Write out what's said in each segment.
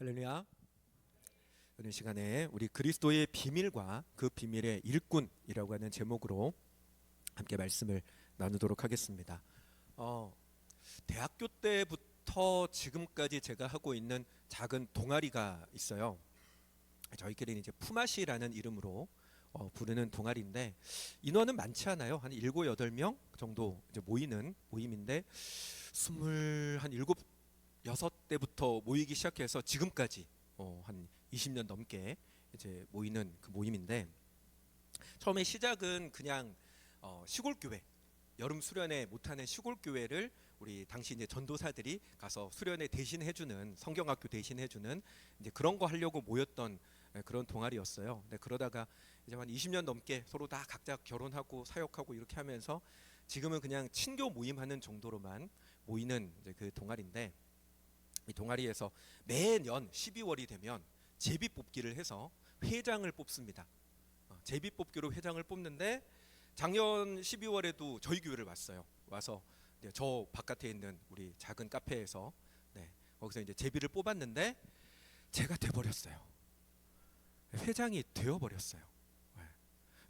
할렐루야. 오늘 시간에 우리 그리스도의 비밀과 그 비밀의 일꾼이라고 하는 제목으로 함께 말씀을 나누도록 하겠습니다. 대학교 때부터 지금까지 제가 하고 있는 작은 동아리가 있어요. 저희끼리는 이제 품앗이라는 이름으로 부르는 동아리인데 인원은 많지 않아요. 한 7, 8명 정도 이제 모이는 모임인데 27, 6대부터 모이기 시작해서 지금까지 한 20년 넘게 이제 모이는 그 모임인데, 처음에 시작은 그냥 시골 교회, 여름 수련회 못하는 시골 교회를 우리 당시 이제 전도사들이 가서 수련회 대신 해주는, 성경학교 대신 해주는 이제 그런 거 하려고 모였던 그런 동아리였어요. 근데 그러다가 이제 한 20년 넘게 서로 다 각자 결혼하고 사역하고 이렇게 하면서 지금은 그냥 친교 모임하는 정도로만 모이는 이제 그 동아리인데, 이 동아리에서 매년 12월이 되면 제비 뽑기를 해서 회장을 뽑습니다. 제비 뽑기로 회장을 뽑는데 작년 12월에도 저희 교회를 왔어요. 와서 이제 저 바깥에 있는 우리 작은 카페에서 거기서 이제 제비를 뽑았는데 제가 돼버렸어요. 회장이 되어버렸어요.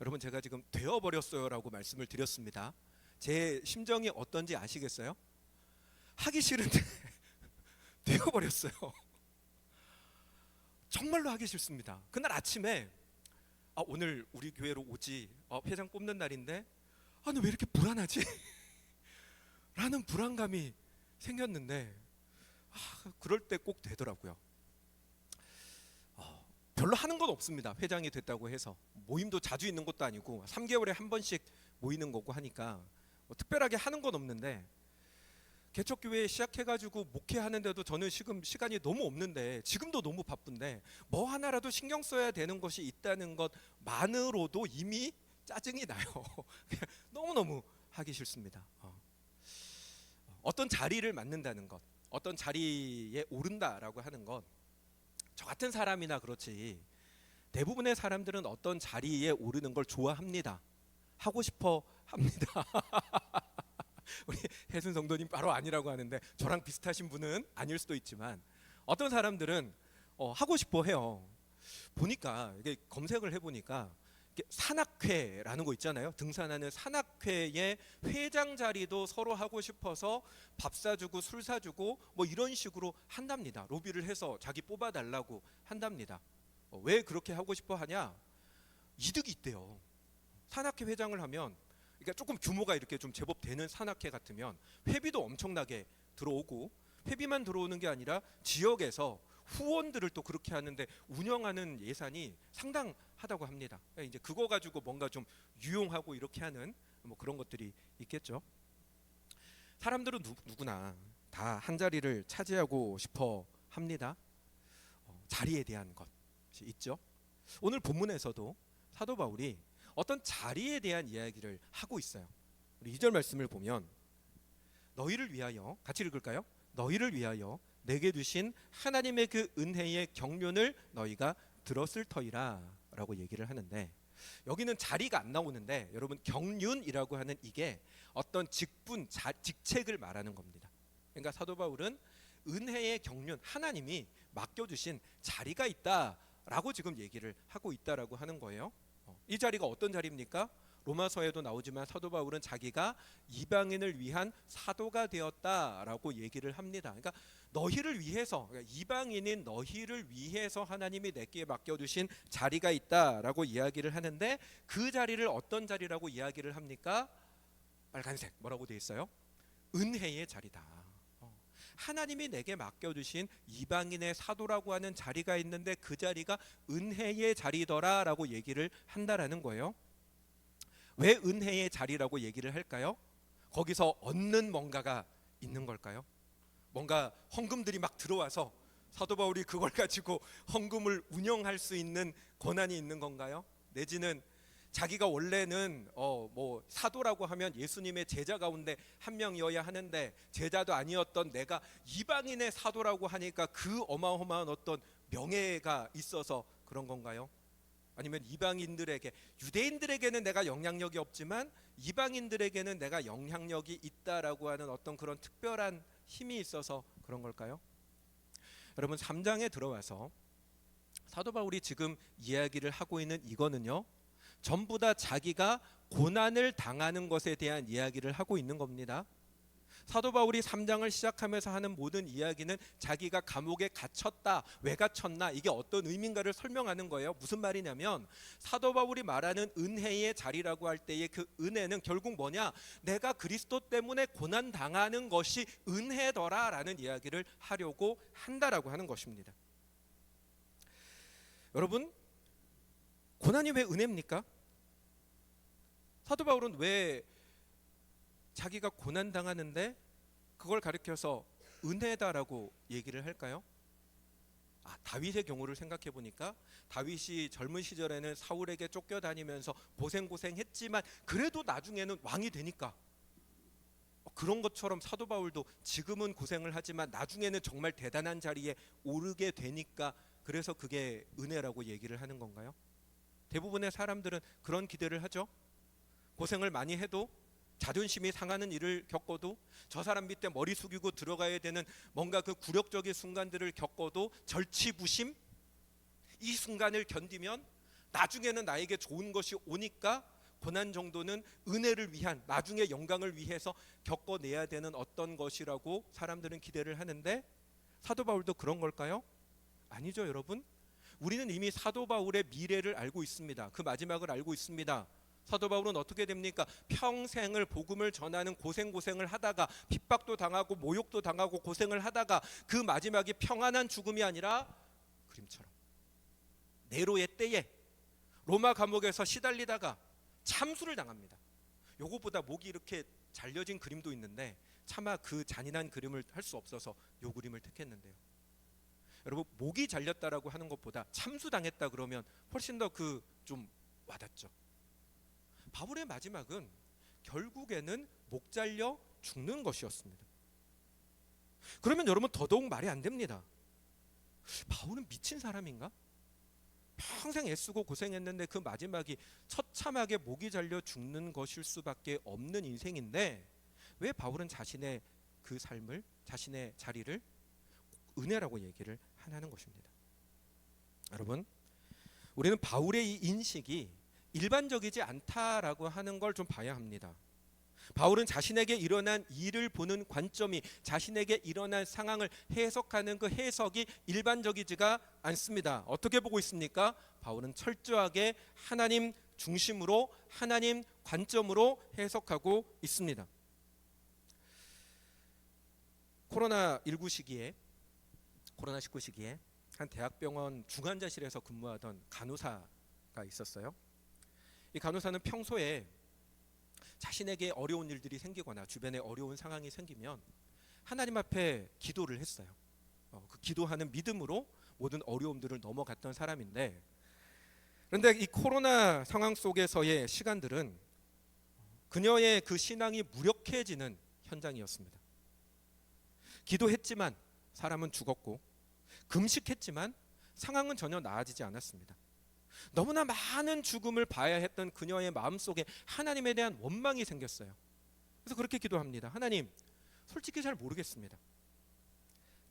여러분, 제가 지금 되어버렸어요라고 말씀을 드렸습니다. 제 심정이 어떤지 아시겠어요? 하기 싫은데 되어버렸어요. 정말로 하기 싫습니다. 그날 아침에 오늘 우리 교회로 오지, 회장 뽑는 날인데 근데 왜 이렇게 불안하지? 라는 불안감이 생겼는데 그럴 때 꼭 되더라고요. 별로 하는 건 없습니다. 회장이 됐다고 해서 모임도 자주 있는 것도 아니고 3개월에 한 번씩 모이는 거고 하니까 특별하게 하는 건 없는데, 개척교회 시작해가지고 목회하는데도 저는 지금 시간이 너무 없는데, 지금도 너무 바쁜데 뭐 하나라도 신경 써야 되는 것이 있다는 것만으로도 이미 짜증이 나요. 너무너무 하기 싫습니다. 어떤 자리를 맡는다는 것, 어떤 자리에 오른다라고 하는 것, 저 같은 사람이나 그렇지 대부분의 사람들은 어떤 자리에 오르는 걸 좋아합니다. 하고 싶어 합니다. 우리 혜순 성도님 바로 아니라고 하는데, 저랑 비슷하신 분은 아닐 수도 있지만 어떤 사람들은 하고 싶어 해요. 보니까 이게 검색을 해보니까 산악회라는 거 있잖아요. 등산하는 산악회의 회장 자리도 서로 하고 싶어서 밥 사주고 술 사주고 뭐 이런 식으로 한답니다. 로비를 해서 자기 뽑아달라고 한답니다. 왜 그렇게 하고 싶어 하냐? 이득이 있대요. 산악회 회장을 하면, 그러니까 조금 규모가 이렇게 좀 제법 되는 산악회 같으면 회비도 엄청나게 들어오고, 회비만 들어오는 게 아니라 지역에서 후원들을 또 그렇게 하는데 운영하는 예산이 상당하다고 합니다. 이제 그거 가지고 뭔가 좀 유용하고 이렇게 하는 뭐 그런 것들이 있겠죠. 사람들은 누구나 다 한 자리를 차지하고 싶어 합니다. 자리에 대한 것이 있죠. 오늘 본문에서도 사도 바울이 어떤 자리에 대한 이야기를 하고 있어요. 우리 2절 말씀을 보면, 너희를 위하여, 같이 읽을까요? 너희를 위하여 내게 주신 하나님의 그 은혜의 경륜을 너희가 들었을 터이라 라고 얘기를 하는데, 여기는 자리가 안 나오는데 여러분, 경륜이라고 하는 이게 어떤 직책을 말하는 겁니다. 그러니까 사도 바울은 은혜의 경륜, 하나님이 맡겨주신 자리가 있다라고 지금 얘기를 하고 있다라고 하는 거예요. 이 자리가 어떤 자리입니까? 로마서에도 나오지만 사도 바울은 자기가 이방인을 위한 사도가 되었다라고 얘기를 합니다. 그러니까 너희를 위해서, 그러니까 이방인인 너희를 위해서 하나님이 내게 맡겨주신 자리가 있다라고 이야기를 하는데, 그 자리를 어떤 자리라고 이야기를 합니까? 빨간색 뭐라고 되어 있어요? 은혜의 자리다. 하나님이 내게 맡겨주신 이방인의 사도라고 하는 자리가 있는데 그 자리가 은혜의 자리더라라고 얘기를 한다라는 거예요. 왜 은혜의 자리라고 얘기를 할까요? 거기서 얻는 뭔가가 있는 걸까요? 뭔가 헌금들이 막 들어와서 사도 바울이 그걸 가지고 헌금을 운영할 수 있는 권한이 있는 건가요? 내지는 자기가 원래는 뭐 사도라고 하면 예수님의 제자 가운데 한 명이어야 하는데 제자도 아니었던 내가 이방인의 사도라고 하니까 그 어마어마한 어떤 명예가 있어서 그런 건가요? 아니면 이방인들에게, 유대인들에게는 내가 영향력이 없지만 이방인들에게는 내가 영향력이 있다라고 하는 어떤 그런 특별한 힘이 있어서 그런 걸까요? 여러분 3장에 들어와서 사도 바울이 지금 이야기를 하고 있는 이거는요, 전부 다 자기가 고난을 당하는 것에 대한 이야기를 하고 있는 겁니다. 사도 바울이 3장을 시작하면서 하는 모든 이야기는 자기가 감옥에 갇혔다, 왜 갇혔나, 이게 어떤 의미인가를 설명하는 거예요. 무슨 말이냐면 사도 바울이 말하는 은혜의 자리라고 할 때의 그 은혜는 결국 뭐냐, 내가 그리스도 때문에 고난 당하는 것이 은혜더라라는 이야기를 하려고 한다라고 하는 것입니다. 여러분, 고난이 왜 은혜입니까? 사도 바울은 왜 자기가 고난 당하는데 그걸 가리켜서 은혜다라고 얘기를 할까요? 다윗의 경우를 생각해 보니까 다윗이 젊은 시절에는 사울에게 쫓겨다니면서 고생했지만 그래도 나중에는 왕이 되니까, 그런 것처럼 사도 바울도 지금은 고생을 하지만 나중에는 정말 대단한 자리에 오르게 되니까, 그래서 그게 은혜라고 얘기를 하는 건가요? 대부분의 사람들은 그런 기대를 하죠. 고생을 많이 해도, 자존심이 상하는 일을 겪어도, 저 사람 밑에 머리 숙이고 들어가야 되는 뭔가 그 굴욕적인 순간들을 겪어도 절치부심, 이 순간을 견디면 나중에는 나에게 좋은 것이 오니까 고난 정도는 은혜를 위한, 나중에 영광을 위해서 겪어내야 되는 어떤 것이라고 사람들은 기대를 하는데, 사도 바울도 그런 걸까요? 아니죠, 여러분. 우리는 이미 사도 바울의 미래를 알고 있습니다. 그 마지막을 알고 있습니다. 사도 바울은 어떻게 됩니까? 평생을 복음을 전하는 고생을 하다가, 핍박도 당하고 모욕도 당하고 고생을 하다가 그 마지막이 평안한 죽음이 아니라 그림처럼 네로의 때에 로마 감옥에서 시달리다가 참수를 당합니다. 요거보다 목이 이렇게 잘려진 그림도 있는데 차마 그 잔인한 그림을 할 수 없어서 요 그림을 택했는데요. 여러분, 목이 잘렸다라고 하는 것보다 참수당했다 그러면 훨씬 더 좀 와닿죠. 바울의 마지막은 결국에는 목 잘려 죽는 것이었습니다. 그러면 여러분, 더더욱 말이 안 됩니다. 바울은 미친 사람인가? 평생 애쓰고 고생했는데 그 마지막이 처참하게 목이 잘려 죽는 것일 수밖에 없는 인생인데, 왜 바울은 자신의 그 삶을, 자신의 자리를 은혜라고 얘기를 하는 것입니다. 여러분, 우리는 바울의 이 인식이 일반적이지 않다라고 하는 걸 좀 봐야 합니다. 바울은 자신에게 일어난 일을 보는 관점이, 자신에게 일어난 상황을 해석하는 그 해석이 일반적이지가 않습니다. 어떻게 보고 있습니까? 바울은 철저하게 하나님 중심으로, 하나님 관점으로 해석하고 있습니다. 코로나19 시기에 한 대학병원 중환자실에서 근무하던 간호사가 있었어요. 이 간호사는 평소에 자신에게 어려운 일들이 생기거나 주변에 어려운 상황이 생기면 하나님 앞에 기도를 했어요. 그 기도하는 믿음으로 모든 어려움들을 넘어갔던 사람인데, 그런데 이 코로나 상황 속에서의 시간들은 그녀의 그 신앙이 무력해지는 현장이었습니다. 기도했지만 사람은 죽었고, 금식했지만 상황은 전혀 나아지지 않았습니다. 너무나 많은 죽음을 봐야 했던 그녀의 마음속에 하나님에 대한 원망이 생겼어요. 그래서 그렇게 기도합니다. 하나님, 솔직히 잘 모르겠습니다.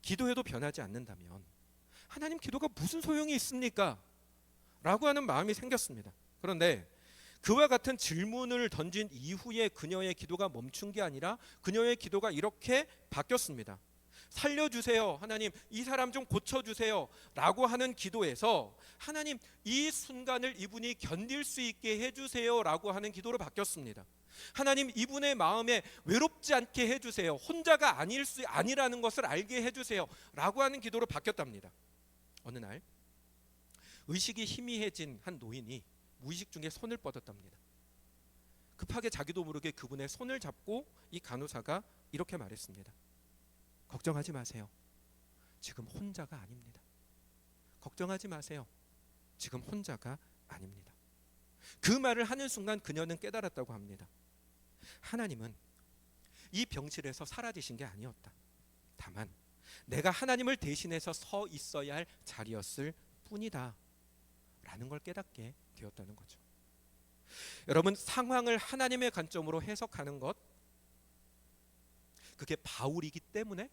기도해도 변하지 않는다면 하나님, 기도가 무슨 소용이 있습니까? 라고 하는 마음이 생겼습니다. 그런데 그와 같은 질문을 던진 이후에 그녀의 기도가 멈춘 게 아니라 그녀의 기도가 이렇게 바뀌었습니다. 살려주세요, 하나님, 이 사람 좀 고쳐주세요 라고 하는 기도에서 하나님, 이 순간을 이분이 견딜 수 있게 해주세요 라고 하는 기도로 바뀌었습니다. 하나님, 이분의 마음에 외롭지 않게 해주세요, 혼자가 아니라는 것을 알게 해주세요 라고 하는 기도로 바뀌었답니다. 어느 날 의식이 희미해진 한 노인이 무의식 중에 손을 뻗었답니다. 급하게 자기도 모르게 그분의 손을 잡고 이 간호사가 이렇게 말했습니다. 걱정하지 마세요. 지금 혼자가 아닙니다. 걱정하지 마세요. 지금 혼자가 아닙니다. 그 말을 하는 순간 그녀는 깨달았다고 합니다. 하나님은 이 병실에서 사라지신 게 아니었다. 다만 내가 하나님을 대신해서 서 있어야 할 자리였을 뿐이다 라는 걸 깨닫게 되었다는 거죠. 여러분, 상황을 하나님의 관점으로 해석하는 것, 그게 바울이기 때문에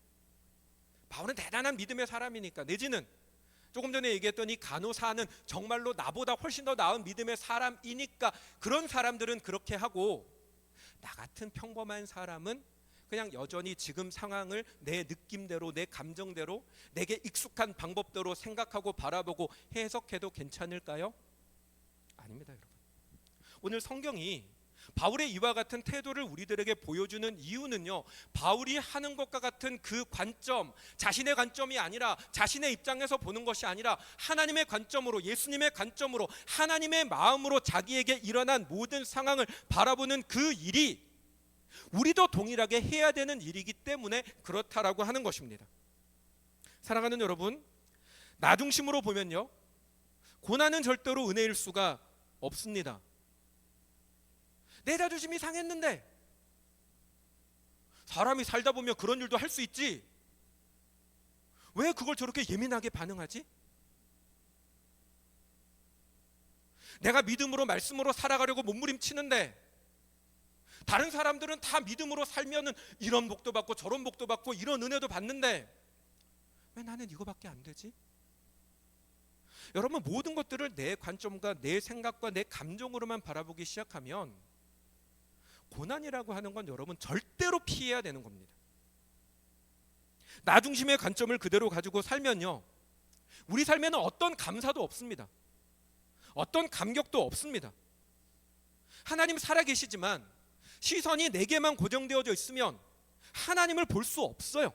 바울은 대단한 믿음의 사람이니까, 내지는 조금 전에 얘기했던 이 간호사는 정말로 나보다 훨씬 더 나은 믿음의 사람이니까 그런 사람들은 그렇게 하고, 나 같은 평범한 사람은 그냥 여전히 지금 상황을 내 느낌대로, 내 감정대로, 내게 익숙한 방법대로 생각하고 바라보고 해석해도 괜찮을까요? 아닙니다, 여러분. 오늘 성경이 바울의 이와 같은 태도를 우리들에게 보여주는 이유는요, 바울이 하는 것과 같은 그 관점, 자신의 관점이 아니라, 자신의 입장에서 보는 것이 아니라 하나님의 관점으로, 예수님의 관점으로, 하나님의 마음으로 자기에게 일어난 모든 상황을 바라보는 그 일이 우리도 동일하게 해야 되는 일이기 때문에 그렇다라고 하는 것입니다. 사랑하는 여러분, 나 중심으로 보면요, 고난은 절대로 은혜일 수가 없습니다. 내 자존심이 상했는데, 사람이 살다 보면 그런 일도 할 수 있지, 왜 그걸 저렇게 예민하게 반응하지? 내가 믿음으로, 말씀으로 살아가려고 몸부림치는데 다른 사람들은 다 믿음으로 살면은 이런 복도 받고 저런 복도 받고 이런 은혜도 받는데 왜 나는 이거밖에 안 되지? 여러분, 모든 것들을 내 관점과 내 생각과 내 감정으로만 바라보기 시작하면 고난이라고 하는 건 여러분 절대로 피해야 되는 겁니다. 나 중심의 관점을 그대로 가지고 살면요, 우리 삶에는 어떤 감사도 없습니다. 어떤 감격도 없습니다. 하나님 살아계시지만 시선이 내게만 고정되어져 있으면 하나님을 볼 수 없어요.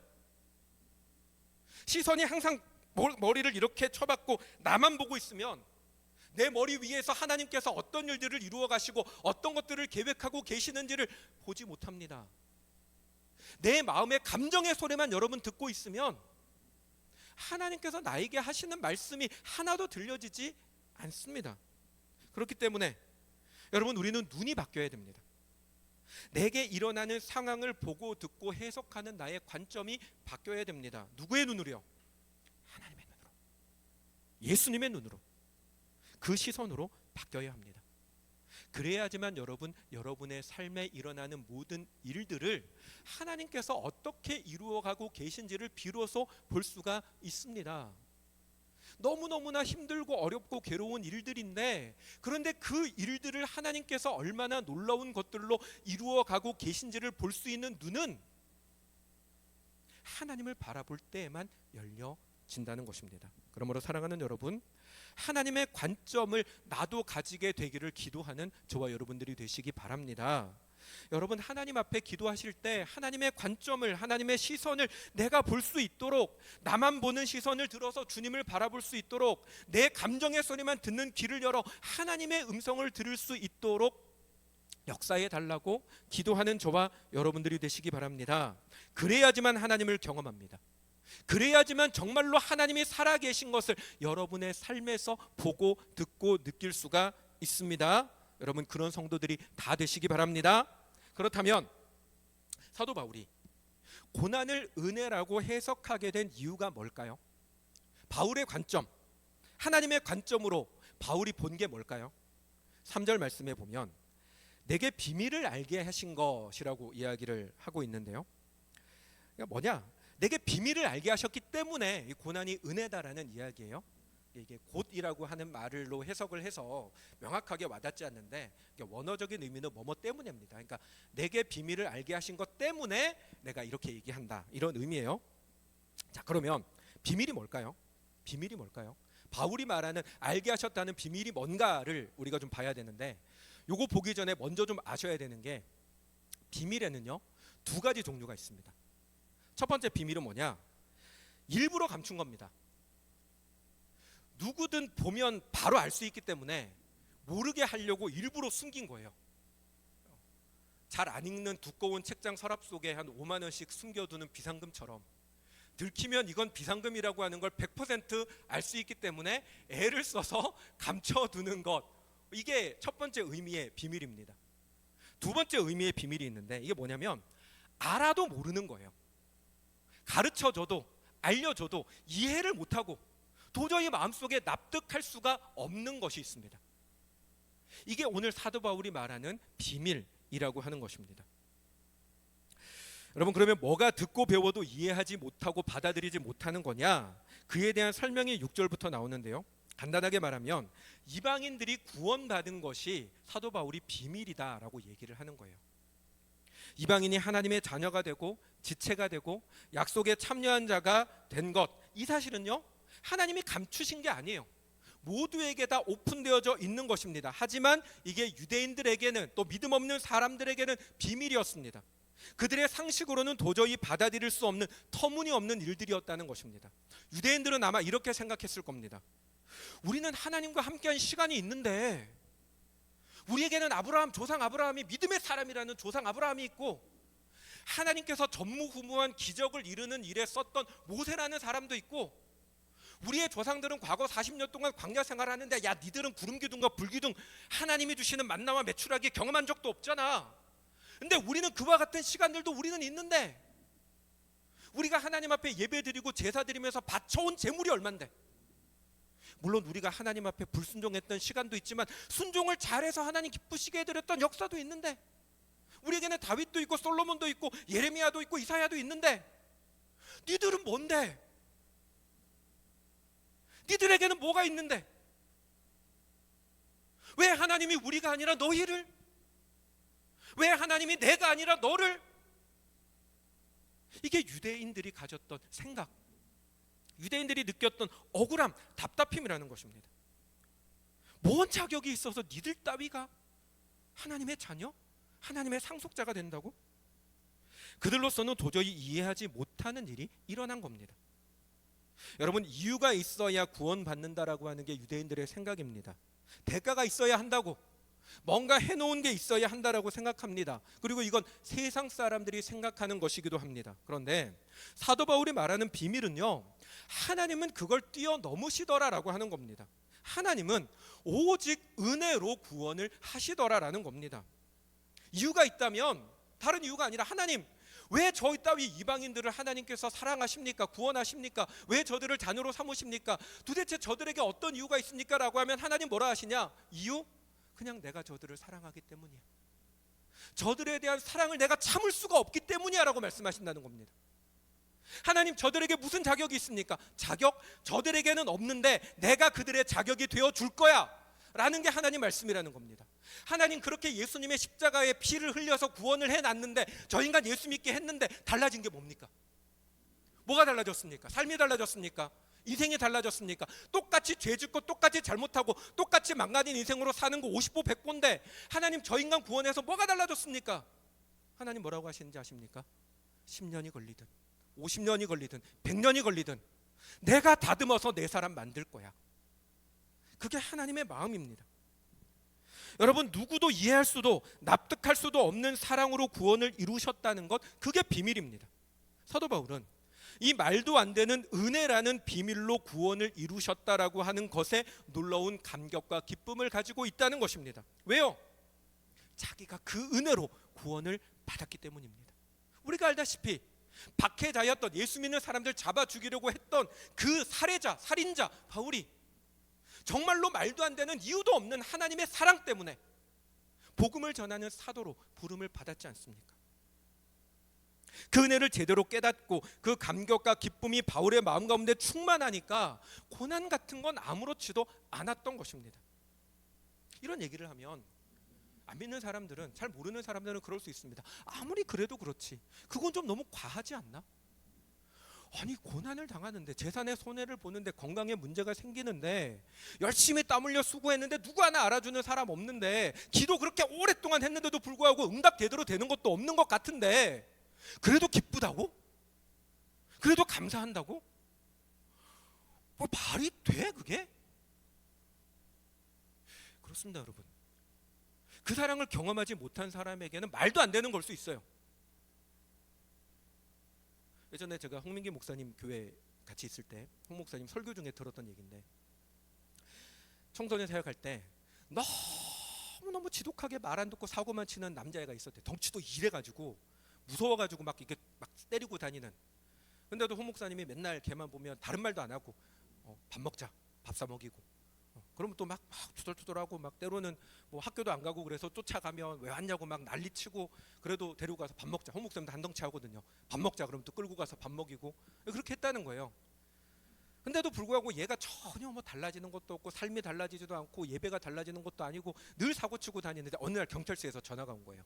시선이 항상 머리를 이렇게 쳐박고 나만 보고 있으면 내 머리 위에서 하나님께서 어떤 일들을 이루어 가시고 어떤 것들을 계획하고 계시는지를 보지 못합니다. 내 마음의 감정의 소리만 여러분 듣고 있으면 하나님께서 나에게 하시는 말씀이 하나도 들려지지 않습니다. 그렇기 때문에 여러분, 우리는 눈이 바뀌어야 됩니다. 내게 일어나는 상황을 보고 듣고 해석하는 나의 관점이 바뀌어야 됩니다. 누구의 눈으로요? 하나님의 눈으로, 예수님의 눈으로, 그 시선으로 바뀌어야 합니다. 그래야지만 여러분의 삶에 일어나는 모든 일들을 하나님께서 어떻게 이루어가고 계신지를 비로소 볼 수가 있습니다. 너무너무나 힘들고 어렵고 괴로운 일들인데, 그런데 그 일들을 하나님께서 얼마나 놀라운 것들로 이루어가고 계신지를 볼 수 있는 눈은 하나님을 바라볼 때에만 열려진다는 것입니다. 그러므로 사랑하는 여러분, 하나님의 관점을 나도 가지게 되기를 기도하는 저와 여러분들이 되시기 바랍니다. 여러분, 하나님 앞에 기도하실 때 하나님의 관점을, 하나님의 시선을 내가 볼 수 있도록, 나만 보는 시선을 들어서 주님을 바라볼 수 있도록, 내 감정의 소리만 듣는 귀를 열어 하나님의 음성을 들을 수 있도록 역사해 달라고 기도하는 저와 여러분들이 되시기 바랍니다. 그래야지만 하나님을 경험합니다. 그래야지만 정말로 하나님이 살아계신 것을 여러분의 삶에서 보고 듣고 느낄 수가 있습니다. 여러분, 그런 성도들이 다 되시기 바랍니다. 그렇다면 사도 바울이 고난을 은혜라고 해석하게 된 이유가 뭘까요? 바울의 관점, 하나님의 관점으로 바울이 본 게 뭘까요? 3절 말씀에 보면 내게 비밀을 알게 하신 것이라고 이야기를 하고 있는데요, 그러니까 뭐냐? 내게 비밀을 알게 하셨기 때문에 이 고난이 은혜다라는 이야기예요. 이게 곧이라고 하는 말로 해석을 해서 명확하게 와닿지 않는데, 원어적인 의미는 뭐뭐 때문입니다. 그러니까 내게 비밀을 알게 하신 것 때문에 내가 이렇게 얘기한다, 이런 의미예요. 자, 그러면 비밀이 뭘까요? 비밀이 뭘까요? 바울이 말하는 알게 하셨다는 비밀이 뭔가를 우리가 좀 봐야 되는데, 요거 보기 전에 먼저 좀 아셔야 되는 게, 비밀에는요 2가지 종류가 있습니다. 첫 번째 비밀은 뭐냐? 일부러 감춘 겁니다. 누구든 보면 바로 알 수 있기 때문에 모르게 하려고 일부러 숨긴 거예요. 잘 안 읽는 두꺼운 책장 서랍 속에 한 5만 원씩 숨겨두는 비상금처럼, 들키면 이건 비상금이라고 하는 걸 100% 알 수 있기 때문에 애를 써서 감춰두는 것, 이게 첫 번째 의미의 비밀입니다. 두 번째 의미의 비밀이 있는데, 이게 뭐냐면 알아도 모르는 거예요. 가르쳐줘도 알려줘도 이해를 못하고 도저히 마음속에 납득할 수가 없는 것이 있습니다. 이게 오늘 사도 바울이 말하는 비밀이라고 하는 것입니다. 여러분, 그러면 뭐가 듣고 배워도 이해하지 못하고 받아들이지 못하는 거냐? 그에 대한 설명이 6절부터 나오는데요. 간단하게 말하면 이방인들이 구원받은 것이 사도 바울이 비밀이다라고 얘기를 하는 거예요. 이방인이 하나님의 자녀가 되고 지체가 되고 약속에 참여한 자가 된 것, 이 사실은요, 하나님이 감추신 게 아니에요. 모두에게 다 오픈되어져 있는 것입니다. 하지만 이게 유대인들에게는, 또 믿음 없는 사람들에게는 비밀이었습니다. 그들의 상식으로는 도저히 받아들일 수 없는 터무니없는 일들이었다는 것입니다. 유대인들은 아마 이렇게 생각했을 겁니다. 우리는 하나님과 함께한 시간이 있는데, 우리에게는 조상 아브라함이 믿음의 사람이라는 조상 아브라함이 있고, 하나님께서 전무후무한 기적을 이루는 일에 썼던 모세라는 사람도 있고, 우리의 조상들은 과거 40년 동안 광야 생활하는데, 야, 니들은 구름기둥과 불기둥, 하나님이 주시는 만나와 메추라기 경험한 적도 없잖아. 근데 우리는 그와 같은 시간들도 우리는 있는데, 우리가 하나님 앞에 예배드리고 제사드리면서 바쳐온 재물이 얼만데, 물론 우리가 하나님 앞에 불순종했던 시간도 있지만 순종을 잘해서 하나님 기쁘시게 해드렸던 역사도 있는데, 우리에게는 다윗도 있고 솔로몬도 있고 예레미야도 있고 이사야도 있는데, 니들은 뭔데? 니들에게는 뭐가 있는데? 왜 하나님이 우리가 아니라 너희를? 왜 하나님이 내가 아니라 너를? 이게 유대인들이 가졌던 생각, 유대인들이 느꼈던 억울함, 답답함이라는 것입니다. 뭔 자격이 있어서 니들 따위가 하나님의 자녀? 하나님의 상속자가 된다고? 그들로서는 도저히 이해하지 못하는 일이 일어난 겁니다. 여러분, 이유가 있어야 구원받는다라고 하는 게 유대인들의 생각입니다. 대가가 있어야 한다고, 뭔가 해놓은 게 있어야 한다라고 생각합니다. 그리고 이건 세상 사람들이 생각하는 것이기도 합니다. 그런데 사도 바울이 말하는 비밀은요, 하나님은 그걸 뛰어넘으시더라라고 하는 겁니다. 하나님은 오직 은혜로 구원을 하시더라라는 겁니다. 이유가 있다면, 다른 이유가 아니라, 하나님 왜 저희 따위 이방인들을 하나님께서 사랑하십니까? 구원하십니까? 왜 저들을 자녀로 삼으십니까? 도대체 저들에게 어떤 이유가 있습니까? 라고 하면 하나님 뭐라 하시냐? 이유? 그냥 내가 저들을 사랑하기 때문이야. 저들에 대한 사랑을 내가 참을 수가 없기 때문이야 라고 말씀하신다는 겁니다. 하나님, 저들에게 무슨 자격이 있습니까? 자격? 저들에게는 없는데 내가 그들의 자격이 되어줄 거야 라는 게 하나님 말씀이라는 겁니다. 하나님, 그렇게 예수님의 십자가에 피를 흘려서 구원을 해놨는데, 저 인간 예수 믿게 했는데 달라진 게 뭡니까? 뭐가 달라졌습니까? 삶이 달라졌습니까? 인생이 달라졌습니까? 똑같이 죄 짓고 똑같이 잘못하고 똑같이 망가진 인생으로 사는 거 50보 100보인데 하나님, 저 인간 구원해서 뭐가 달라졌습니까? 하나님 뭐라고 하시는지 아십니까? 10년이 걸리든 50년이 걸리든 100년이 걸리든 내가 다듬어서 내 사람 만들 거야. 그게 하나님의 마음입니다. 여러분, 누구도 이해할 수도 납득할 수도 없는 사랑으로 구원을 이루셨다는 것, 그게 비밀입니다. 사도 바울은 이 말도 안 되는 은혜라는 비밀로 구원을 이루셨다라고 하는 것에 놀라운 감격과 기쁨을 가지고 있다는 것입니다. 왜요? 자기가 그 은혜로 구원을 받았기 때문입니다. 우리가 알다시피 박해자였던, 예수 믿는 사람들 잡아 죽이려고 했던 그 살인자 바울이 정말로 말도 안 되는 이유도 없는 하나님의 사랑 때문에 복음을 전하는 사도로 부름을 받았지 않습니까? 그 은혜를 제대로 깨닫고 그 감격과 기쁨이 바울의 마음 가운데 충만하니까 고난 같은 건 아무렇지도 않았던 것입니다. 이런 얘기를 하면 안 믿는 사람들은, 잘 모르는 사람들은 그럴 수 있습니다. 아무리 그래도 그렇지, 그건 좀 너무 과하지 않나? 아니, 고난을 당하는데, 재산의 손해를 보는데, 건강에 문제가 생기는데, 열심히 땀 흘려 수고했는데 누구 하나 알아주는 사람 없는데, 기도 그렇게 오랫동안 했는데도 불구하고 응답 제대로 되는 것도 없는 것 같은데, 그래도 기쁘다고? 그래도 감사한다고? 뭐 말이 돼 그게? 그렇습니다, 여러분. 그 사랑을 경험하지 못한 사람에게는 말도 안 되는 걸 수 있어요. 예전에 제가 홍민기 목사님 교회 같이 있을 때 홍 목사님 설교 중에 들었던 얘기인데, 청소년 사역할 때 너무너무 지독하게 말 안 듣고 사고만 치는 남자애가 있었대. 덩치도 이래가지고 무서워가지고 막 이렇게 막 때리고 다니는. 근데도 홍 목사님이 맨날 걔만 보면 다른 말도 안 하고 밥 먹자, 밥 사 먹이고 그러면 또 막 투덜투덜하고 막 때로는 뭐 학교도 안 가고 그래서 쫓아가면 왜 왔냐고 막 난리치고 그래도 데리고 가서 밥 먹자. 홍목사님도 한덩치 하거든요. 밥 먹자 그러면 또 끌고 가서 밥 먹이고 그렇게 했다는 거예요. 근데도 불구하고 얘가 전혀 뭐 달라지는 것도 없고 삶이 달라지지도 않고 예배가 달라지는 것도 아니고 늘 사고치고 다니는데 어느 날 경찰서에서 전화가 온 거예요.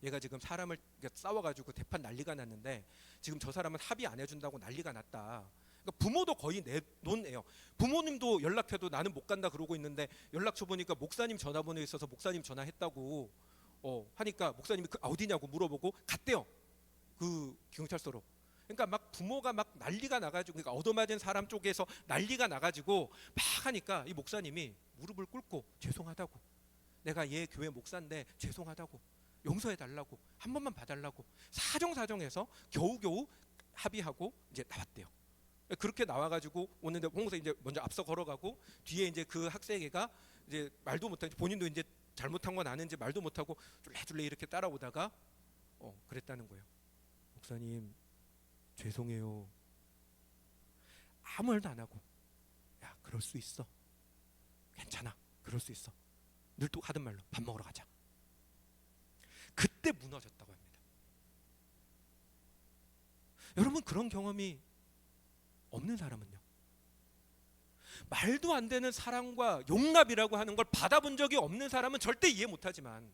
얘가 지금 사람을 싸워가지고 대판 난리가 났는데 지금 저 사람은 합의 안 해준다고 난리가 났다. 그러니까 부모도 거의 내놓네요. 부모님도 연락해도 나는 못 간다 그러고 있는데 연락처 보니까 목사님 전화번호에 있어서 목사님 전화했다고 하니까 목사님이 어디냐고 물어보고 갔대요. 그 경찰서로. 그러니까 막 부모가 막 난리가 나가지고 그러니까 얻어맞은 사람 쪽에서 난리가 나가지고 막 하니까 이 목사님이 무릎을 꿇고 죄송하다고, 내가 얘 교회 목사인데 죄송하다고, 용서해달라고, 한 번만 봐달라고 사정사정해서 겨우겨우 합의하고 이제 나왔대요. 그렇게 나와가지고 오는데 홍목사 이제 먼저 앞서 걸어가고 뒤에 이제 그 학생애가 이제 말도 못하고 본인도 이제 잘못한 건 아는지 말도 못하고 쫄래쫄래 이렇게 따라오다가 그랬다는 거예요. 목사님 죄송해요. 아무 말도 안 하고 야 그럴 수 있어, 괜찮아, 그럴 수 있어, 늘 또 하던 말로 밥 먹으러 가자. 그때 무너졌다고 합니다. 여러분 그런 경험이 없는 사람은요, 말도 안 되는 사랑과 용납이라고 하는 걸 받아본 적이 없는 사람은 절대 이해 못하지만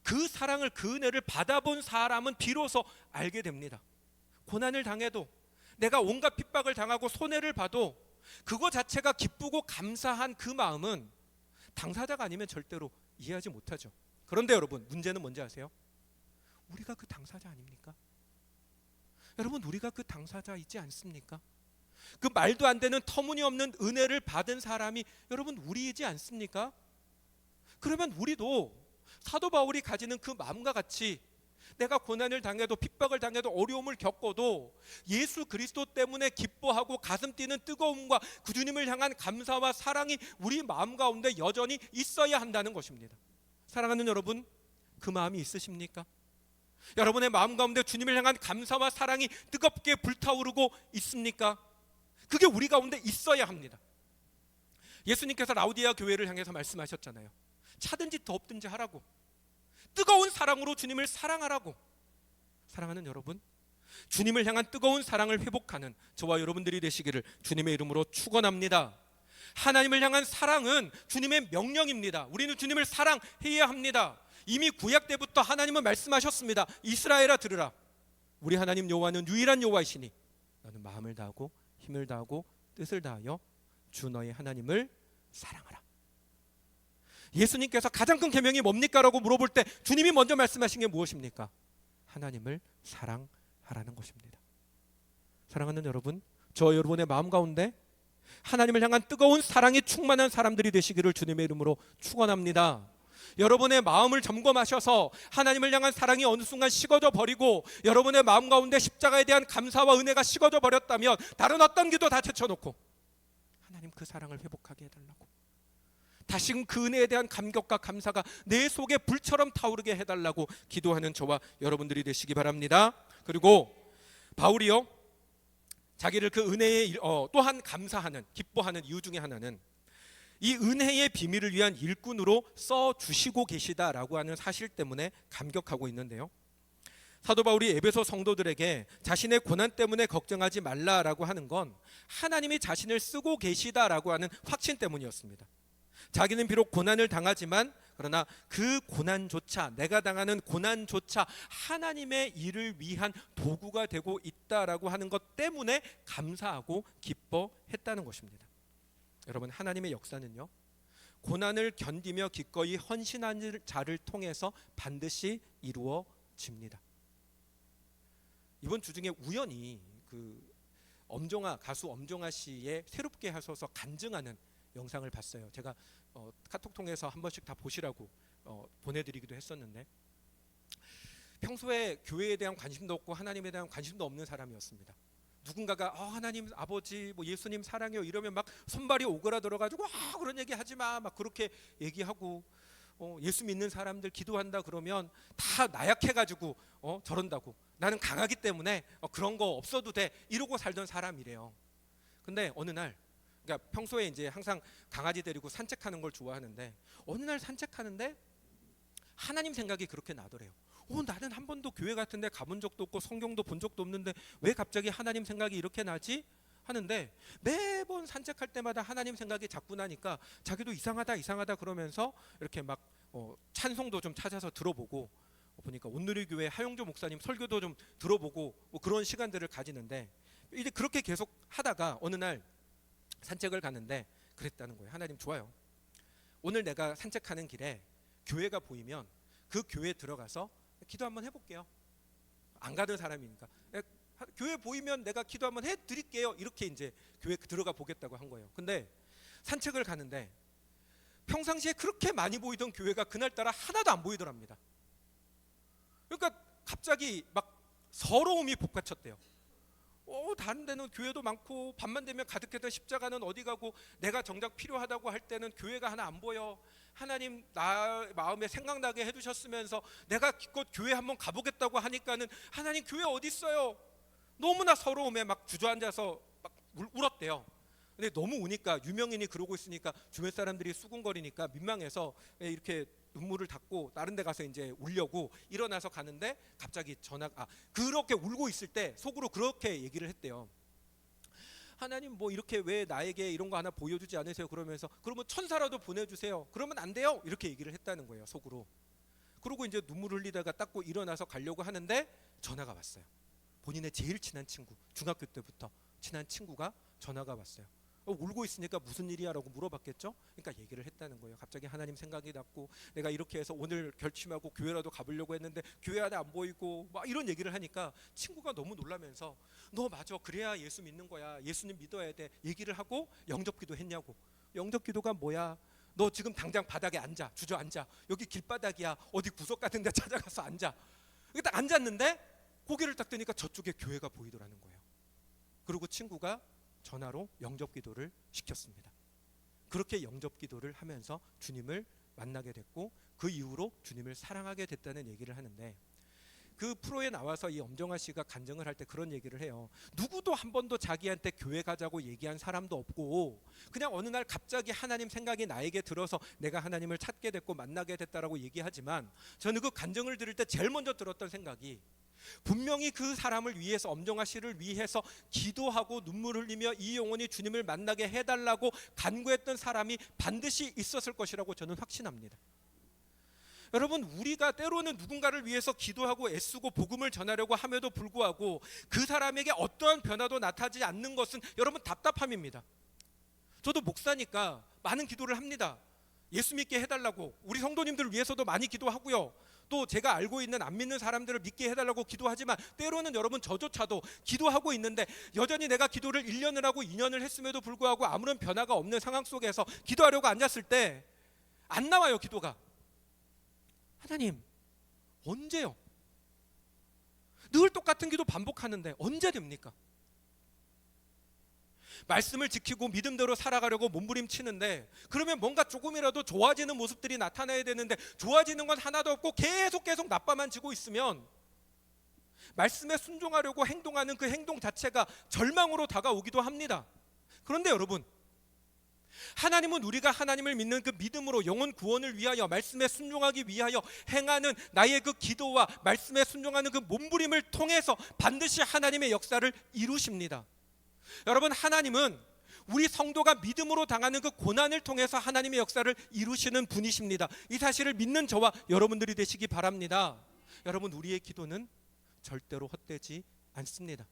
그 사랑을, 그 은혜를 받아본 사람은 비로소 알게 됩니다. 고난을 당해도, 내가 온갖 핍박을 당하고 손해를 봐도 그거 자체가 기쁘고 감사한 그 마음은 당사자가 아니면 절대로 이해하지 못하죠. 그런데 여러분 문제는 뭔지 아세요? 우리가 그 당사자 아닙니까? 여러분 우리가 그 당사자이지 않습니까? 그 말도 안 되는 터무니없는 은혜를 받은 사람이 여러분 우리이지 않습니까? 그러면 우리도 사도 바울이 가지는 그 마음과 같이 내가 고난을 당해도 핍박을 당해도 어려움을 겪어도 예수 그리스도 때문에 기뻐하고 가슴 뛰는 뜨거움과 그 주님을 향한 감사와 사랑이 우리 마음 가운데 여전히 있어야 한다는 것입니다. 사랑하는 여러분, 그 마음이 있으십니까? 여러분의 마음 가운데 주님을 향한 감사와 사랑이 뜨겁게 불타오르고 있습니까? 그게 우리 가운데 있어야 합니다. 예수님께서 라우디아 교회를 향해서 말씀하셨잖아요. 차든지 덥든지 하라고, 뜨거운 사랑으로 주님을 사랑하라고. 사랑하는 여러분, 주님을 향한 뜨거운 사랑을 회복하는 저와 여러분들이 되시기를 주님의 이름으로 축원합니다. 하나님을 향한 사랑은 주님의 명령입니다. 우리는 주님을 사랑해야 합니다. 이미 구약 때부터 하나님은 말씀하셨습니다. 이스라엘아 들으라, 우리 하나님 여호와는 유일한 여호와이시니 너는 마음을 다하고 힘을 다하고 뜻을 다하여 주 너의 하나님을 사랑하라. 예수님께서 가장 큰 계명이 뭡니까? 라고 물어볼 때 주님이 먼저 말씀하신 게 무엇입니까? 하나님을 사랑하라는 것입니다. 사랑하는 여러분, 저 여러분의 마음 가운데 하나님을 향한 뜨거운 사랑이 충만한 사람들이 되시기를 주님의 이름으로 축원합니다. 여러분의 마음을 점검하셔서 하나님을 향한 사랑이 어느 순간 식어져 버리고 여러분의 마음 가운데 십자가에 대한 감사와 은혜가 식어져 버렸다면 다른 어떤 기도 다 제쳐놓고 하나님 그 사랑을 회복하게 해달라고, 다시금 그 은혜에 대한 감격과 감사가 내 속에 불처럼 타오르게 해달라고 기도하는 저와 여러분들이 되시기 바랍니다. 그리고 바울이요, 자기를 그 은혜에 또한 감사하는, 기뻐하는 이유 중에 하나는 이 은혜의 비밀을 위한 일꾼으로 써주시고 계시다라고 하는 사실 때문에 감격하고 있는데요, 사도 바울이 에베소 성도들에게 자신의 고난 때문에 걱정하지 말라라고 하는 건 하나님이 자신을 쓰고 계시다라고 하는 확신 때문이었습니다. 자기는 비록 고난을 당하지만 그러나 그 고난조차, 내가 당하는 고난조차 하나님의 일을 위한 도구가 되고 있다라고 하는 것 때문에 감사하고 기뻐했다는 것입니다. 여러분, 하나님의 역사는요, 고난을 견디며 기꺼이 헌신한 자를 통해서 반드시 이루어집니다. 이번 주 중에 우연히 가수 엄정화 씨의 새롭게 하셔서 간증하는 영상을 봤어요. 제가 카톡 통해서 한 번씩 다 보시라고 보내드리기도 했었는데, 평소에 교회에 대한 관심도 없고 하나님에 대한 관심도 없는 사람이었습니다. 누군가가 하나님 아버지 뭐 예수님 사랑해요 이러면 막 손발이 오그라들어가지고 그런 얘기 하지 마 막 그렇게 얘기하고, 예수 믿는 사람들 기도한다 그러면 다 나약해가지고 저런다고, 나는 강하기 때문에 그런 거 없어도 돼 이러고 살던 사람이래요. 근데 어느 날 그러니까 평소에 이제 항상 강아지 데리고 산책하는 걸 좋아하는데 어느 날 산책하는데 하나님 생각이 그렇게 나더래요. 나는 한 번도 교회 같은 데 가본 적도 없고 성경도 본 적도 없는데 왜 갑자기 하나님 생각이 이렇게 나지? 하는데 매번 산책할 때마다 하나님 생각이 자꾸 나니까 자기도 이상하다 그러면서 이렇게 막 찬송도 좀 찾아서 들어보고 보니까 온누리교회 하용조 목사님 설교도 좀 들어보고 뭐 그런 시간들을 가지는데 이제 그렇게 계속 하다가 어느 날 산책을 가는데 그랬다는 거예요. 하나님 좋아요. 오늘 내가 산책하는 길에 교회가 보이면 그 교회에 들어가서 기도 한번 해볼게요. 안 가던 사람이니까 교회 보이면 내가 기도 한번 해드릴게요. 이렇게 이제 교회 들어가 보겠다고 한 거예요. 근데 산책을 가는데 평상시에 그렇게 많이 보이던 교회가 그날따라 하나도 안 보이더랍니다. 그러니까 갑자기 막 서러움이 복받쳤대요. 다른 데는 교회도 많고 밤만 되면 가득했던 십자가는 어디 가고 내가 정작 필요하다고 할 때는 교회가 하나 안 보여. 하나님 나 마음에 생각나게 해주셨으면서 내가 기껏 교회 한번 가보겠다고 하니까는 하나님 교회 어디 있어요? 너무나 서러움에 막 주저앉아서 막 울었대요. 근데 너무 우니까 유명인이 그러고 있으니까 주변 사람들이 수군거리니까 민망해서 이렇게 눈물을 닦고 다른 데 가서 이제 울려고 일어나서 가는데 갑자기 그렇게 울고 있을 때 속으로 그렇게 얘기를 했대요. 하나님 뭐 이렇게 왜 나에게 이런 거 하나 보여주지 않으세요? 그러면서 그러면 천사라도 보내주세요. 그러면 안 돼요? 이렇게 얘기를 했다는 거예요, 속으로. 그러고 이제 눈물 흘리다가 닦고 일어나서 가려고 하는데 전화가 왔어요. 본인의 제일 친한 친구, 중학교 때부터 친한 친구가 전화가 왔어요. 울고 있으니까 무슨 일이야 라고 물어봤겠죠. 그러니까 얘기를 했다는 거예요. 갑자기 하나님 생각이 났고 내가 이렇게 해서 오늘 결심하고 교회라도 가보려고 했는데 교회 안에 안 보이고 막 이런 얘기를 하니까 친구가 너무 놀라면서 너 맞아, 그래야 예수 믿는 거야, 예수님 믿어야 돼 얘기를 하고 영접기도 했냐고. 영접기도가 뭐야? 너 지금 당장 바닥에 앉아, 주저앉아. 여기 길바닥이야. 어디 구석 같은 데 찾아가서 앉아. 여기 딱 앉았는데 고개를 딱 드니까 저쪽에 교회가 보이더라는 거예요. 그리고 친구가 전화로 영접기도를 시켰습니다. 그렇게 영접기도를 하면서 주님을 만나게 됐고 그 이후로 주님을 사랑하게 됐다는 얘기를 하는데, 그 프로에 나와서 이 엄정화 씨가 간증을 할 때 그런 얘기를 해요. 누구도 한 번도 자기한테 교회 가자고 얘기한 사람도 없고 그냥 어느 날 갑자기 하나님 생각이 나에게 들어서 내가 하나님을 찾게 됐고 만나게 됐다라고 얘기하지만, 저는 그 간증을 들을 때 제일 먼저 들었던 생각이 분명히 그 사람을 위해서, 엄정화 씨를 위해서 기도하고 눈물 흘리며 이 영혼이 주님을 만나게 해달라고 간구했던 사람이 반드시 있었을 것이라고 저는 확신합니다. 여러분, 우리가 때로는 누군가를 위해서 기도하고 애쓰고 복음을 전하려고 함에도 불구하고 그 사람에게 어떠한 변화도 나타나지 않는 것은 여러분 답답함입니다. 저도 목사니까 많은 기도를 합니다. 예수 믿게 해달라고, 우리 성도님들을 위해서도 많이 기도하고요. 또 제가 알고 있는 안 믿는 사람들을 믿게 해달라고 기도하지만 때로는 여러분 저조차도 기도하고 있는데 여전히 내가 기도를 1년을 하고 2년을 했음에도 불구하고 아무런 변화가 없는 상황 속에서 기도하려고 앉았을 때 안 나와요, 기도가. 하나님, 언제요? 늘 똑같은 기도 반복하는데 언제 됩니까? 말씀을 지키고 믿음대로 살아가려고 몸부림치는데 그러면 뭔가 조금이라도 좋아지는 모습들이 나타나야 되는데 좋아지는 건 하나도 없고 계속 나빠만 지고 있으면 말씀에 순종하려고 행동하는 그 행동 자체가 절망으로 다가오기도 합니다. 그런데 여러분, 하나님은 우리가 하나님을 믿는 그 믿음으로 영혼 구원을 위하여 말씀에 순종하기 위하여 행하는 나의 그 기도와 말씀에 순종하는 그 몸부림을 통해서 반드시 하나님의 역사를 이루십니다. 여러분, 하나님은 우리 성도가 믿음으로 당하는 그 고난을 통해서 하나님의 역사를 이루시는 분이십니다. 이 사실을 믿는 저와 여러분들이 되시기 바랍니다. 여러분, 우리의 기도는 절대로 헛되지 않습니다.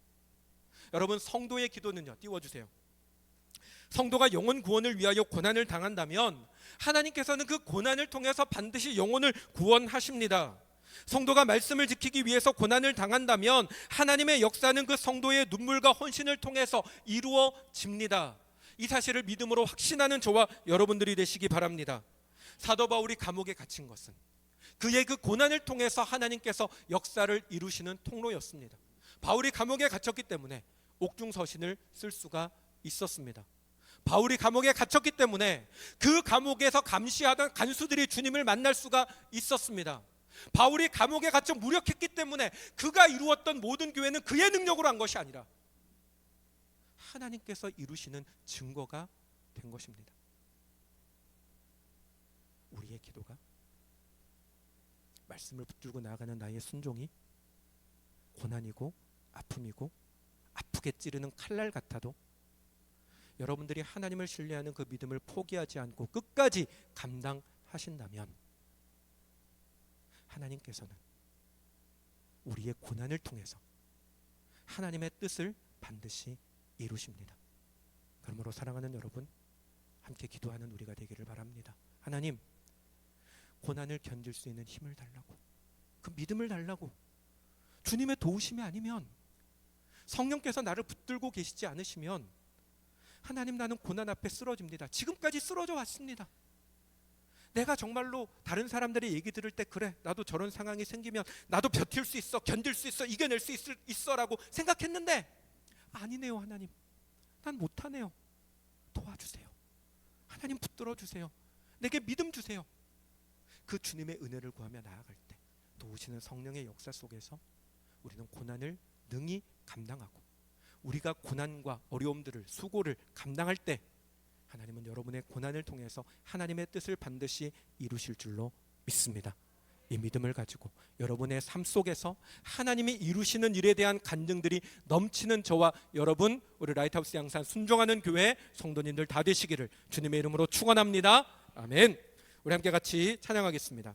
여러분, 성도의 기도는요, 띄워주세요. 성도가 영혼 구원을 위하여 고난을 당한다면 하나님께서는 그 고난을 통해서 반드시 영혼을 구원하십니다. 성도가 말씀을 지키기 위해서 고난을 당한다면 하나님의 역사는 그 성도의 눈물과 헌신을 통해서 이루어집니다. 이 사실을 믿음으로 확신하는 저와 여러분들이 되시기 바랍니다. 사도 바울이 감옥에 갇힌 것은 그의 그 고난을 통해서 하나님께서 역사를 이루시는 통로였습니다. 바울이 감옥에 갇혔기 때문에 옥중서신을 쓸 수가 있었습니다. 바울이 감옥에 갇혔기 때문에 그 감옥에서 감시하던 간수들이 주님을 만날 수가 있었습니다. 바울이 감옥에 갇혀 무력했기 때문에 그가 이루었던 모든 교회는 그의 능력으로 한 것이 아니라 하나님께서 이루시는 증거가 된 것입니다. 우리의 기도가 말씀을 붙들고 나아가는 나의 순종이 고난이고 아픔이고 아프게 찌르는 칼날 같아도 여러분들이 하나님을 신뢰하는 그 믿음을 포기하지 않고 끝까지 감당하신다면 하나님께서는 우리의 고난을 통해서 하나님의 뜻을 반드시 이루십니다. 그러므로 사랑하는 여러분, 함께 기도하는 우리가 되기를 바랍니다. 하나님, 고난을 견딜 수 있는 힘을 달라고, 그 믿음을 달라고. 주님의 도우심이 아니면, 성령께서 나를 붙들고 계시지 않으시면 하나님, 나는 고난 앞에 쓰러집니다. 지금까지 쓰러져 왔습니다. 내가 정말로 다른 사람들의 얘기 들을 때 그래, 나도 저런 상황이 생기면 나도 버틸 수 있어, 견딜 수 있어, 이겨낼 수 있어라고 생각했는데 아니네요. 하나님, 난 못하네요. 도와주세요. 하나님, 붙들어 주세요. 내게 믿음 주세요. 그 주님의 은혜를 구하며 나아갈 때 도우시는 성령의 역사 속에서 우리는 고난을 능히 감당하고, 우리가 고난과 어려움들을, 수고를 감당할 때 하나님은 여러분의 고난을 통해서 하나님의 뜻을 반드시 이루실 줄로 믿습니다. 이 믿음을 가지고 여러분의 삶 속에서 하나님이 이루시는 일에 대한 간증들이 넘치는 저와 여러분, 우리 라이트하우스 양산 순종하는 교회 성도님들 다 되시기를 주님의 이름으로 축원합니다. 아멘. 우리 함께 같이 찬양하겠습니다.